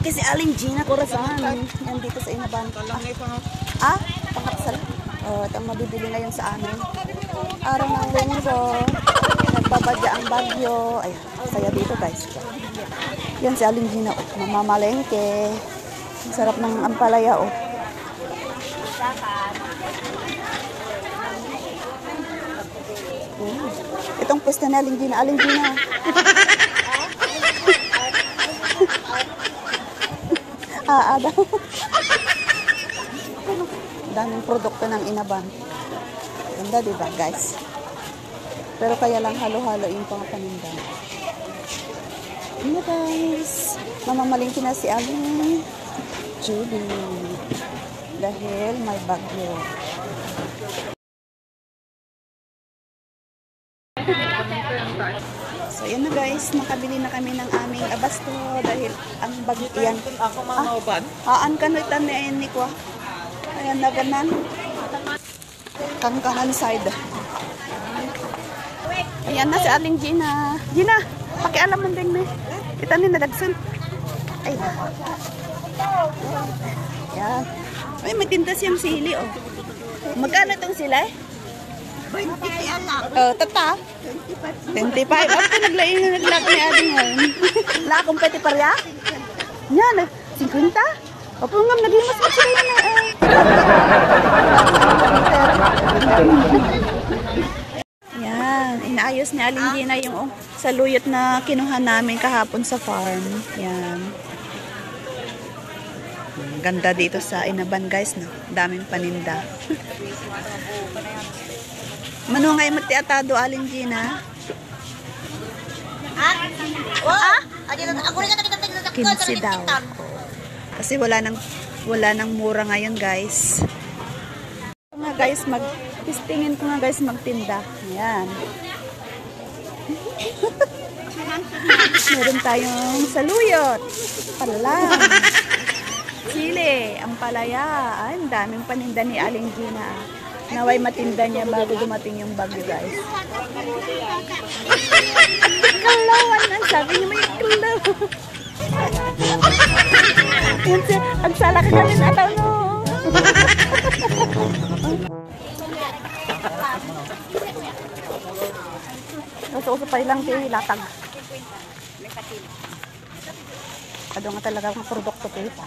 Mamalengke si Aling Gina Corazon. Yan dito sa Inaban. Pangkapsal. Ito ang mabibili ngayon sa amin. Araw ng linggo. Nagbabadya ang bagyo. Ay, saya dito guys. Yan si Aling Gina. Mamamalengke. Ang sarap ng ampalaya. Itong pwesto na Aling Gina. Aling Gina. Daw. Daming produkto ng Inaban. Ganda diba guys? Pero kaya lang halo-halo yung mga paninda. Ano guys? Mamamalingki na si Aling Judy. Dahil may bagyo. So yan na guys, nakabili na kami ng aming abasto dahil ang bagyo yan. Aan ka no itan ni ko. Ayan na ganan. Kangkanan side. Ayan na si Aling Gina. Gina, pakialam mo din na. Itan ni nadagsun. Ay. Yan. Ay, may tinta siyang sili Magkano itong sila 20 anak. Tata. 25. Ako naglaing naglak ni Ading ngayon. Lakong peti parya? Yan, 50? Opo nga, naging mas sila na Yan, inaayos ni Aling Gina yung saluyot na kinuha namin kahapon sa farm. Yan. Ganda dito sa Inaban guys, no? Daming paninda. Mano ngayon matiatado Aling Gina? 15 daw. Kasi wala nang mura ngayon guys. Nga guys, pistingin ko nga guys magtinda. Ayan. Meron tayong saluyot. Palang. Sili, ampalaya. Ay, ang daming paninda ni Aling Gina. Naway matinda niya bago dumating yung bagyo guys. Kalawan na, sabi niyo may kalaw. Ang sala ka kami nataw no. Uso-uso pa ilang latag. Ano nga talaga ang produkto ko ito.